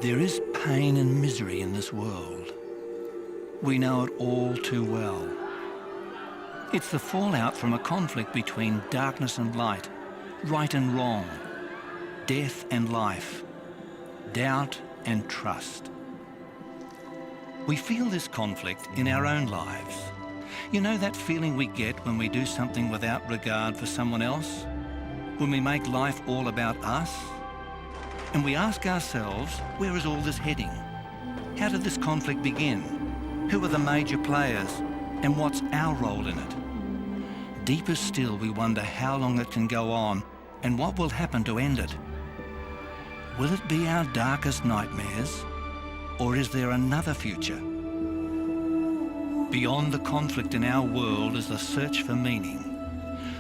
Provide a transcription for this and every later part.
There is pain and misery in this world. We know it all too well. It's the fallout from a conflict between darkness and light, right and wrong, death and life, doubt and trust. We feel this conflict in our own lives. You know that feeling we get when we do something without regard for someone else? When we make life all about us? And we ask ourselves, where is all this heading? How did this conflict begin? Who are the major players? And what's our role in it? Deeper still, we wonder how long it can go on and what will happen to end it. Will it be our darkest nightmares? Or is there another future? Beyond the conflict in our world is the search for meaning.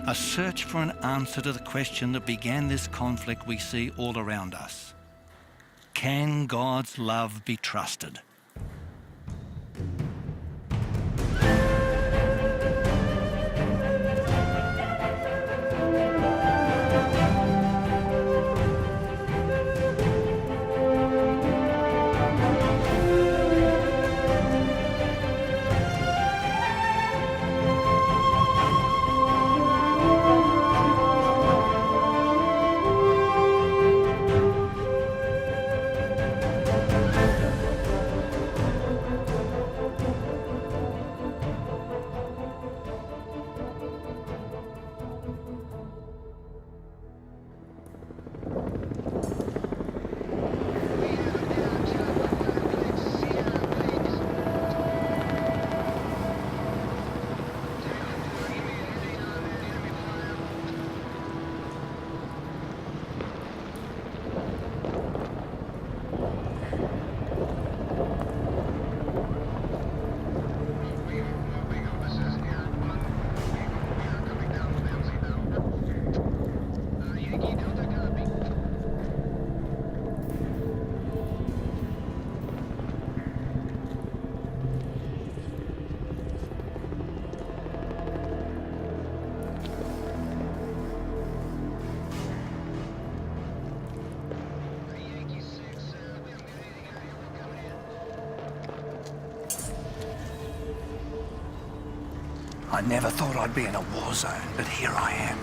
A search for an answer to the question that began this conflict we see all around us. Can God's love be trusted? I never thought I'd be in a war zone, but here I am.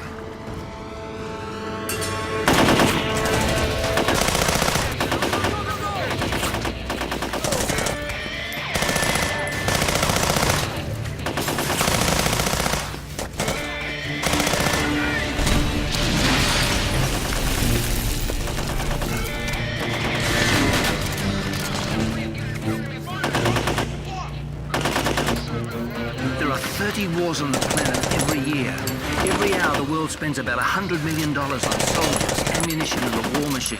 There are 30 wars on the planet every year. Every hour the world spends about $100 million on soldiers, ammunition and the war machine.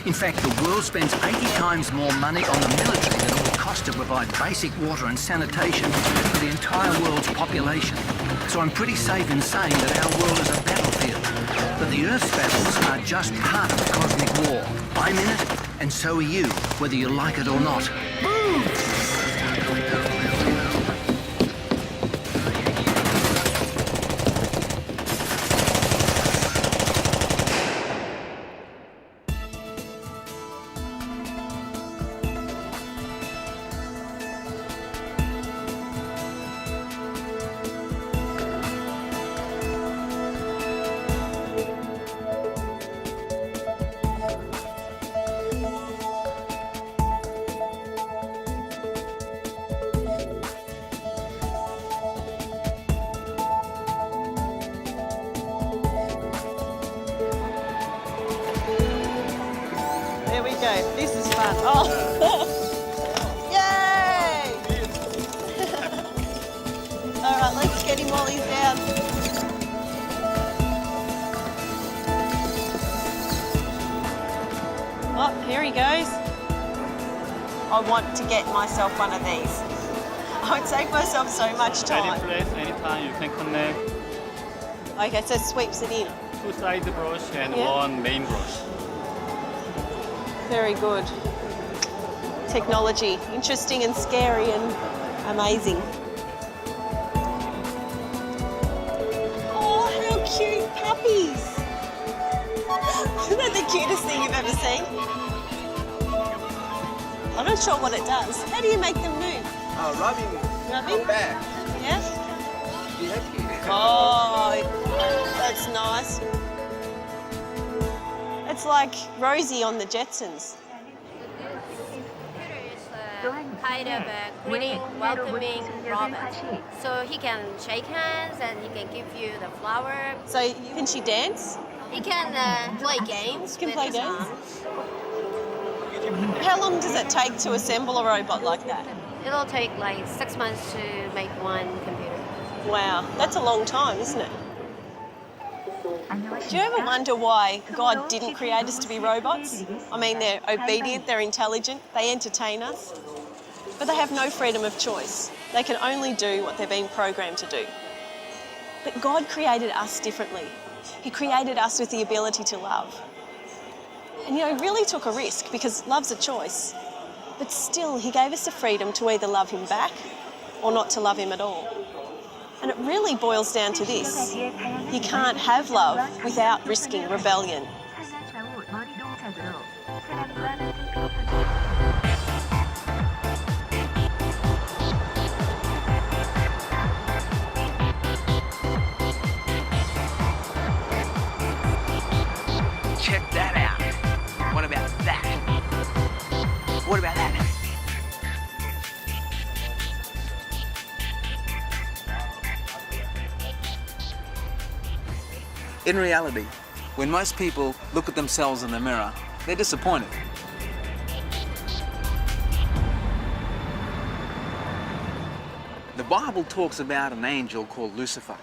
In fact, the world spends 80 times more money on the military than it will cost to provide basic water and sanitation for the entire world's population. So I'm pretty safe in saying that our world is a battlefield. But the Earth's battles are just part of the cosmic war. I'm in it, and so are you, whether you like it or not. Boom! There we go. This is fun. Oh! Yay! All right, let's get him while he's down. Oh, here he goes. I want to get myself one of these. I would save myself so much time. Any place, anytime you can connect Okay, so it sweeps it in. 2 side brush and Yeah. 1 main brush. Very good. Technology, interesting and scary and amazing. Oh, how cute puppies. Isn't that the cutest thing you've ever seen? I'm not sure what it does. How do you make them move? Rubbing. Rubbing? Back. Yeah? Oh, that's nice. It's like Rosie on the Jetsons. Kind of a greeting, welcoming robot. So he can shake hands and he can give you the flower. So can she dance? He can play games. Can with play his games? arms. How long does it take to assemble a robot like that? It'll take like 6 months to make one computer. Wow, that's a long time, isn't it? Do you ever wonder why God didn't create us to be robots? I mean, they're obedient, they're intelligent, they entertain us, but they have no freedom of choice. They can only do what they're being programmed to do. But God created us differently. He created us with the ability to love. And you know, he really took a risk because love's a choice. But still, he gave us the freedom to either love him back or not to love him at all. And it really boils down to this. You can't have love without risking rebellion. Check that out. What about that? What about that? In reality, when most people look at themselves in the mirror, they're disappointed. The Bible talks about an angel called Lucifer,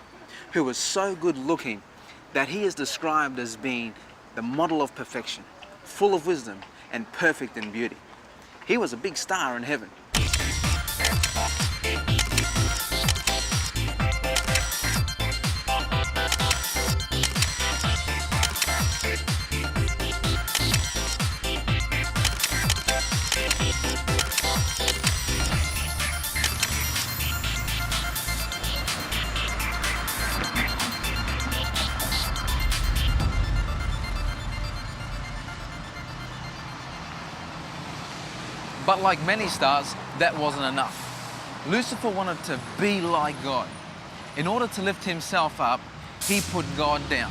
who was so good looking that he is described as being the model of perfection, full of wisdom and perfect in beauty. He was a big star in heaven. But like many stars, that wasn't enough. Lucifer wanted to be like God. In order to lift himself up, he put God down.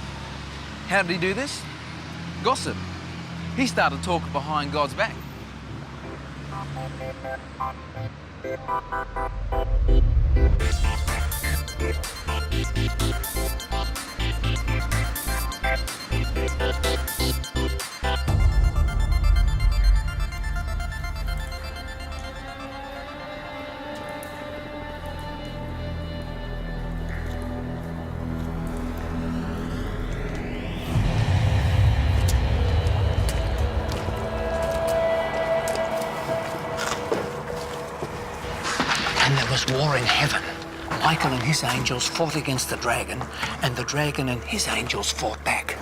How did he do this? Gossip. He started talking behind God's back. And there was war in heaven. Michael and his angels fought against the dragon, and the dragon and his angels fought back.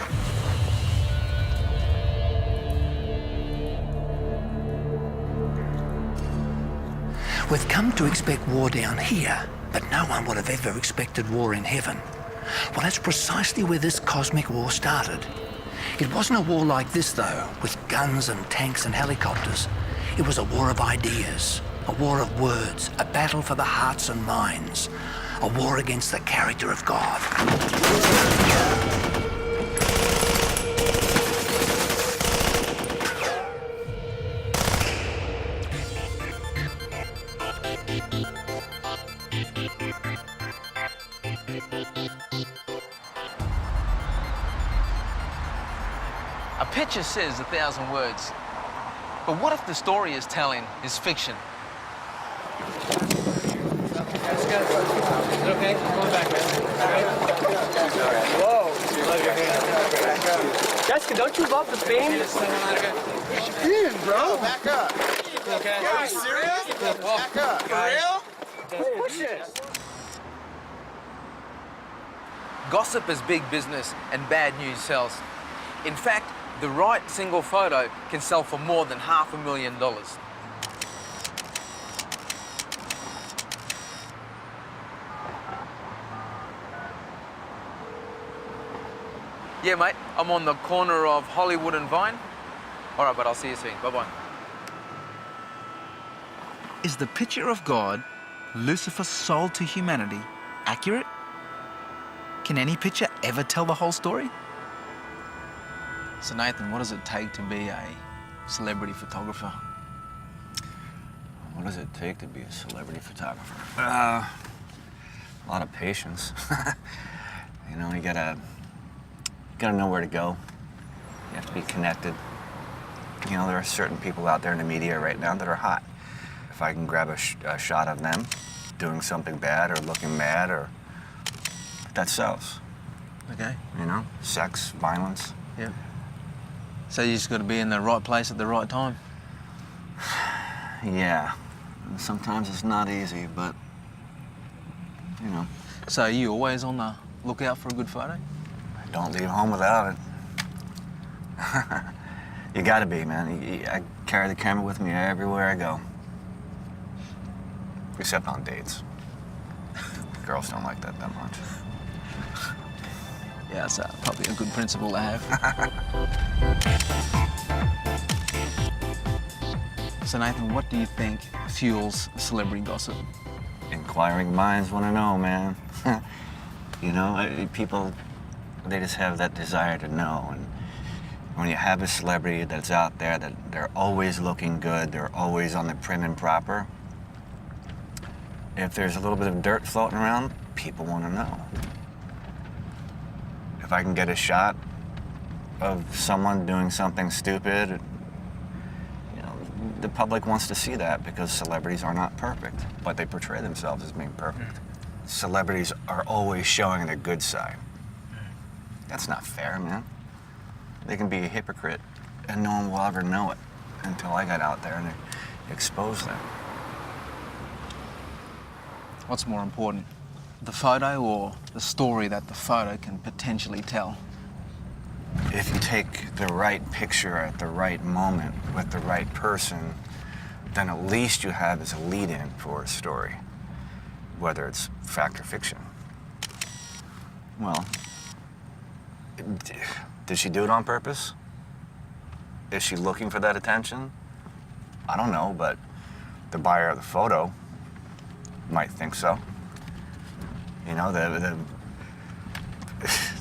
We've come to expect war down here, but no one would have ever expected war in heaven. Well, that's precisely where this cosmic war started. It wasn't a war like this, though, with guns and tanks and helicopters. It was a war of ideas, a war of words, a battle for the hearts and minds, a war against the character of God. A picture says 1,000 words. But what if the story is telling is fiction? Okay, going back, man. Whoa. Jessica, don't you love the fame? Bro, back up. Okay. Are you serious? Back up. For real? Push it. Gossip is big business and bad news sells. In fact, the right single photo can sell for more than $500,000. Yeah, mate, I'm on the corner of Hollywood and Vine. All right, but I'll see you soon. Bye-bye. Is the picture of God Lucifer sold to humanity accurate? Can any picture ever tell the whole story? So Nathan, what does it take to be a celebrity photographer? What does it take to be a celebrity photographer? A lot of patience. You know, you gotta know where to go. You have to be connected. You know, there are certain people out there in the media right now that are hot. If I can grab a shot of them doing something bad or looking mad, or that sells. Okay. You know, sex, violence. Yeah. So you just got to be in the right place at the right time. Yeah. Sometimes it's not easy, but you know. So are you always on the lookout for a good photo? I don't leave home without it. You gotta be, man. I carry the camera with me everywhere I go. Except on dates. Girls don't like that much. Yeah, that's probably a good principle to have. So Nathan, what do you think fuels celebrity gossip? Inquiring minds want to know, man. You know, people, they just have that desire to know. And when you have a celebrity that's out there, that they're always looking good, they're always on the prim and proper, if there's a little bit of dirt floating around, people want to know. If I can get a shot of someone doing something stupid, you know, the public wants to see that because celebrities are not perfect, but they portray themselves as being perfect. Celebrities are always showing their good side. That's not fair, man. They can be a hypocrite and no one will ever know it until I got out there and exposed them. What's more important, the photo or the story that the photo can potentially tell? If you take the right picture at the right moment with the right person, then at least you have as a lead-in for a story, whether it's fact or fiction. Well, did she do it on purpose? Is she looking for that attention? I don't know, but the buyer of the photo might think so. You know, the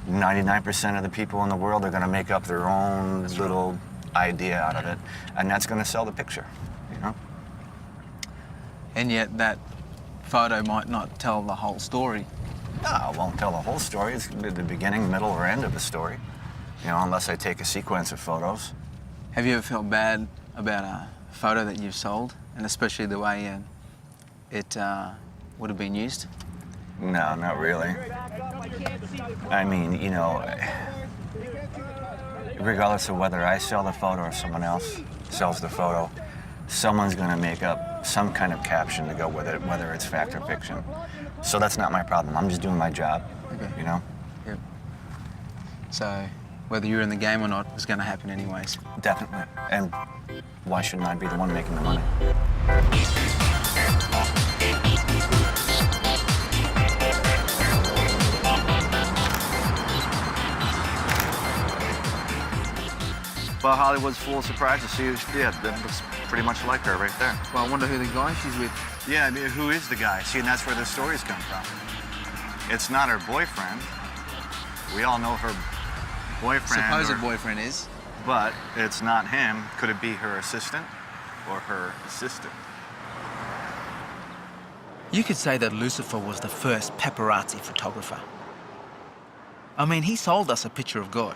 99% of the people in the world are going to make up their own little idea out of it, and that's going to sell the picture, you know? And yet that photo might not tell the whole story. No, it won't tell the whole story. It's the beginning, middle, or end of the story. You know, unless I take a sequence of photos. Have you ever felt bad about a photo that you've sold, and especially the way it would have been used? No, not really. I mean, you know, regardless of whether I sell the photo or someone else sells the photo, someone's gonna make up some kind of caption to go with it, whether it's fact or fiction. So that's not my problem. I'm just doing my job, Okay. you know? Yep. So whether you're in the game or not, it's going to happen anyways. Definitely. And why shouldn't I be the one making the money? Well, Hollywood's full of surprises. Yeah, that looks pretty much like her right there. Well, I wonder who the guy she's with. Yeah, I mean, who is the guy? See, and that's where the stories come from. It's not her boyfriend. We all know her boyfriend. Supposed boyfriend is. But it's not him. Could it be her assistant or her assistant? You could say that Lucifer was the first paparazzi photographer. I mean, he sold us a picture of God.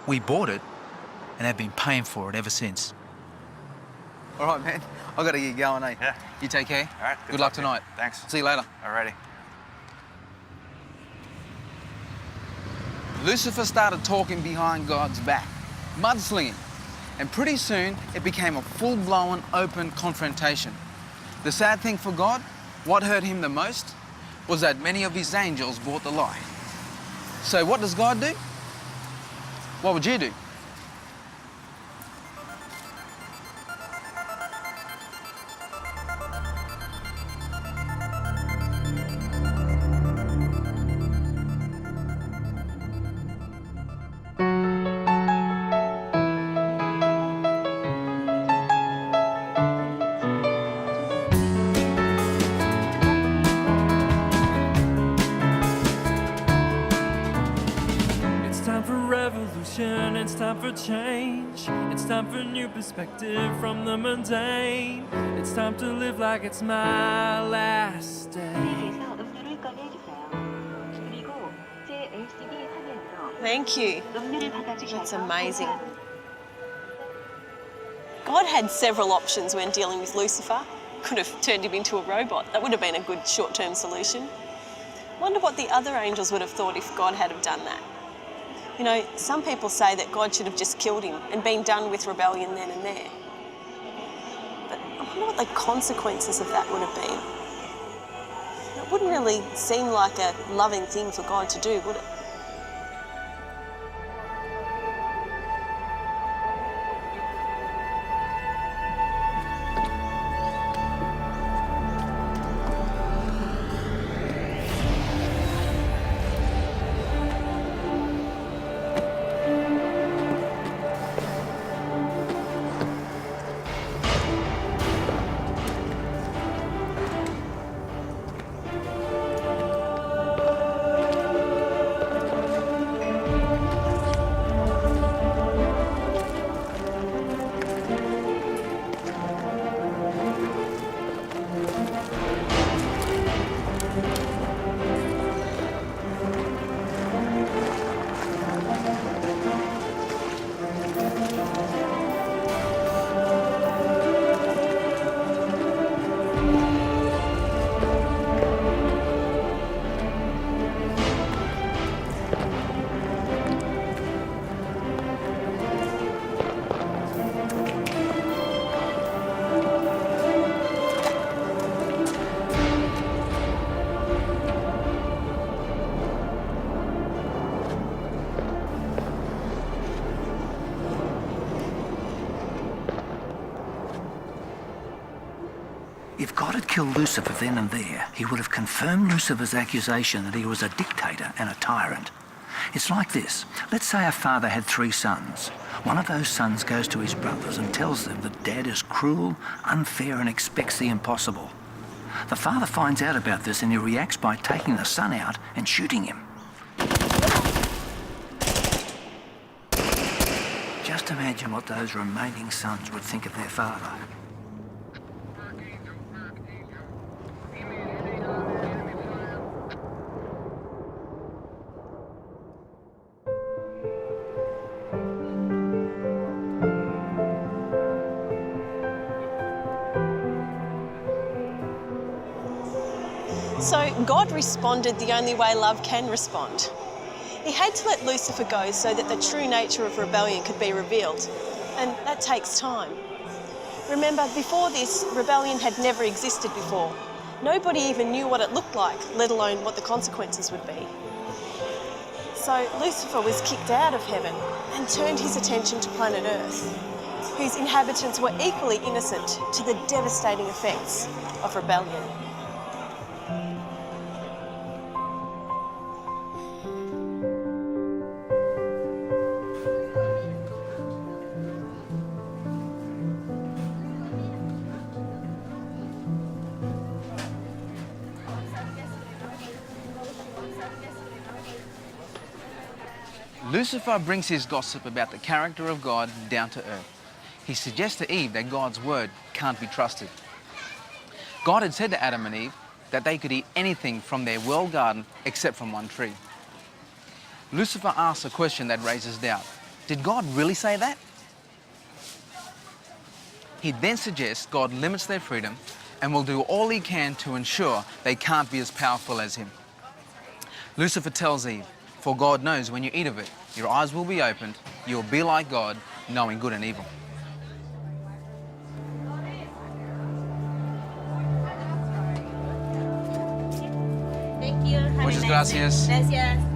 We bought it and have been paying for it ever since. All right, man. I got to get going, eh? Yeah. You take care. All right. Good luck talking to you. tonight. Thanks. See you later. Alrighty. Lucifer started talking behind God's back, mudslinging, and pretty soon it became a full-blown open confrontation. The sad thing for God, what hurt him the most, was that many of his angels bought the lie. So what does God do? What would you do? it's time for change. It's time for new perspective from the mundane. It's time to live like it's my last day. Thank you. That's amazing. God had several options when dealing with Lucifer. Could have turned him into a robot. That would have been a good short-term solution. Wonder what the other angels would have thought if God had have done that. You know, some people say that God should have just killed him and been done with rebellion then and there. But I wonder what the consequences of that would have been. It wouldn't really seem like a loving thing for God to do, would it? If God had killed Lucifer then and there, he would have confirmed Lucifer's accusation that he was a dictator and a tyrant. It's like this. Let's say a father had 3 sons. One of those sons goes to his brothers and tells them that Dad is cruel, unfair, and expects the impossible. The father finds out about this and he reacts by taking the son out and shooting him. Just imagine what those remaining sons would think of their father. So God responded the only way love can respond. He had to let Lucifer go so that the true nature of rebellion could be revealed, and that takes time. Remember, before this, rebellion had never existed before. Nobody even knew what it looked like, let alone what the consequences would be. So Lucifer was kicked out of heaven and turned his attention to planet Earth, whose inhabitants were equally innocent to the devastating effects of rebellion. Lucifer brings his gossip about the character of God down to earth. He suggests to Eve that God's word can't be trusted. God had said to Adam and Eve that they could eat anything from their world garden except from one tree. Lucifer asks a question that raises doubt. Did God really say that? He then suggests God limits their freedom and will do all he can to ensure they can't be as powerful as him. Lucifer tells Eve, "For God knows when you eat of it, your eyes will be opened, you will be like God, knowing good and evil." Thank you. Have a Muchas nice gracias. day. Gracias.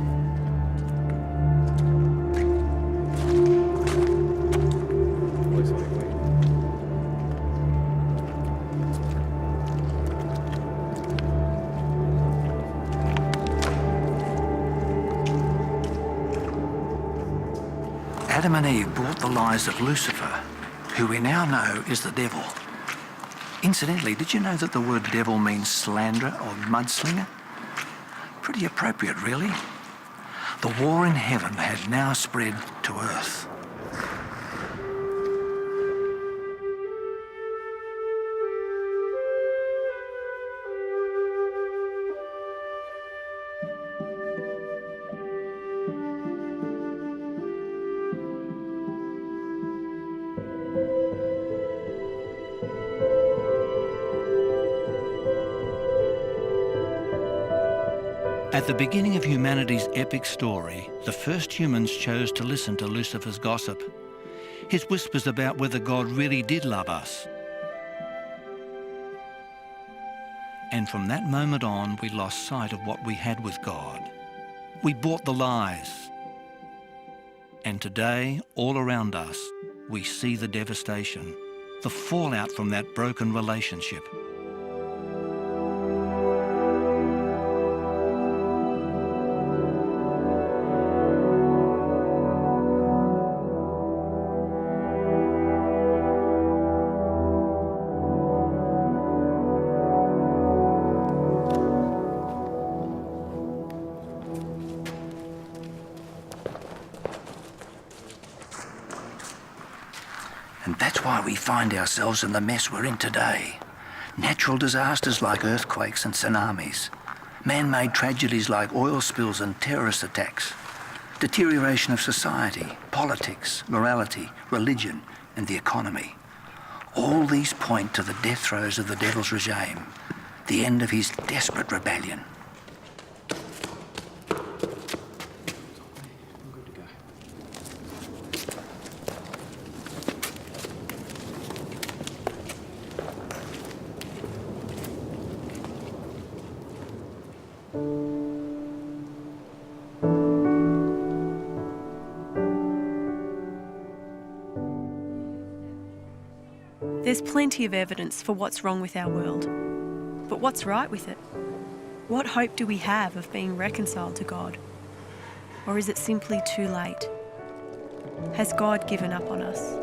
Adam and Eve bought the lies of Lucifer, who we now know is the devil. Incidentally, did you know that the word devil means slanderer or mudslinger? Pretty appropriate, really. The war in heaven had now spread to earth. At the beginning of humanity's epic story, the first humans chose to listen to Lucifer's gossip, his whispers about whether God really did love us. And from that moment on, we lost sight of what we had with God. We bought the lies. And today, all around us, we see the devastation, the fallout from that broken relationship. And that's why we find ourselves in the mess we're in today. Natural disasters like earthquakes and tsunamis, man-made tragedies like oil spills and terrorist attacks, deterioration of society, politics, morality, religion, and the economy. All these point to the death throes of the devil's regime, the end of his desperate rebellion. There's plenty of evidence for what's wrong with our world. But what's right with it? What hope do we have of being reconciled to God? Or is it simply too late? Has God given up on us?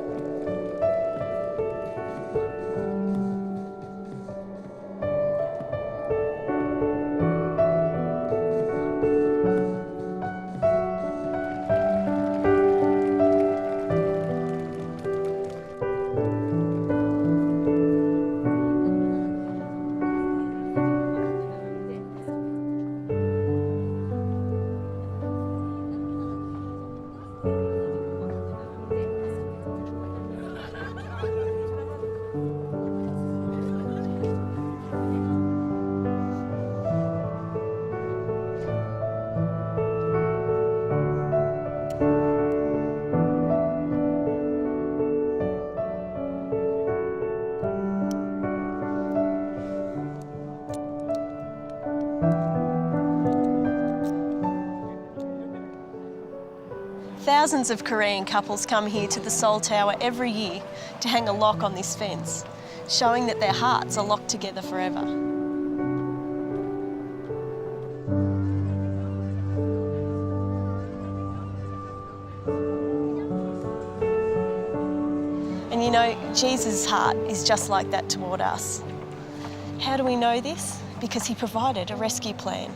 Thousands of Korean couples come here to the Seoul Tower every year to hang a lock on this fence, showing that their hearts are locked together forever. And you know, Jesus' heart is just like that toward us. How do we know this? Because he provided a rescue plan.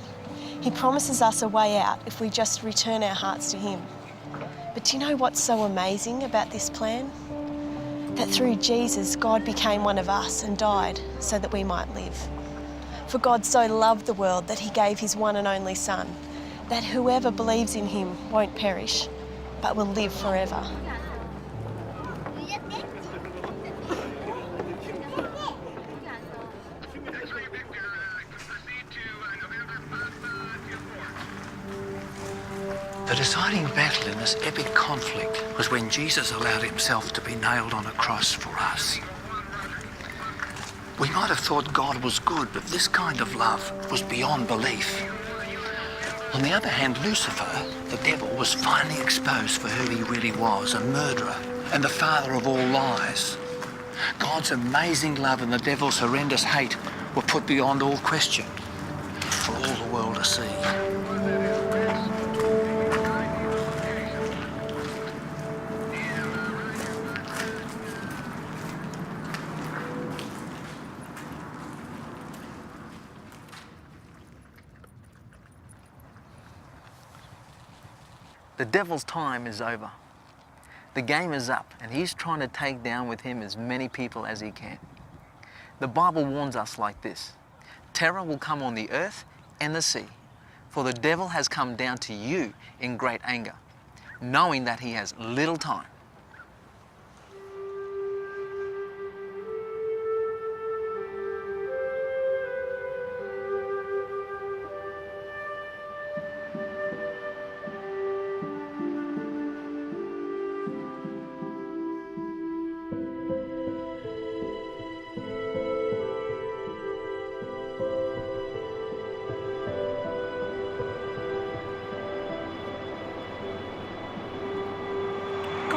He promises us a way out if we just return our hearts to him. But do you know what's so amazing about this plan? That through Jesus, God became one of us and died so that we might live. For God so loved the world that he gave his one and only Son, that whoever believes in him won't perish, but will live forever. The deciding battle in this epic conflict was when Jesus allowed himself to be nailed on a cross for us. We might have thought God was good, but this kind of love was beyond belief. On the other hand, Lucifer, the devil, was finally exposed for who he really was, a murderer and the father of all lies. God's amazing love and the devil's horrendous hate were put beyond all question for all the world to see. The devil's time is over. The game is up, and he's trying to take down with him as many people as he can. The Bible warns us like this: terror will come on the earth and the sea, for the devil has come down to you in great anger, knowing that he has little time.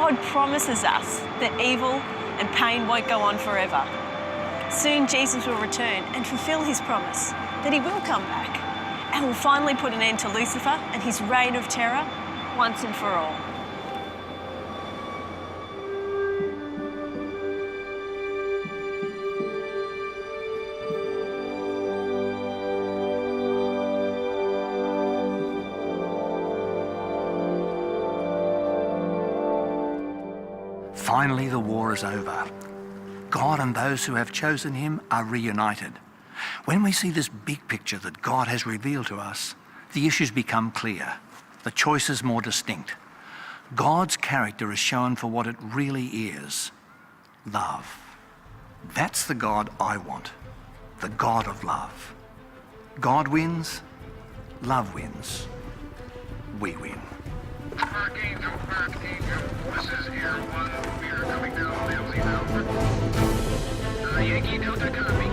God promises us that evil and pain won't go on forever. Soon Jesus will return and fulfill his promise that he will come back and will finally put an end to Lucifer and his reign of terror once and for all. Finally, the war is over. God and those who have chosen him are reunited. When we see this big picture that God has revealed to us, the issues become clear, the choices more distinct. God's character is shown for what it really is: love. That's the God I want, the God of love. God wins, love wins, we win. Archangel, this is Air 1. We are coming down, LZ now. Yankee Delta copy.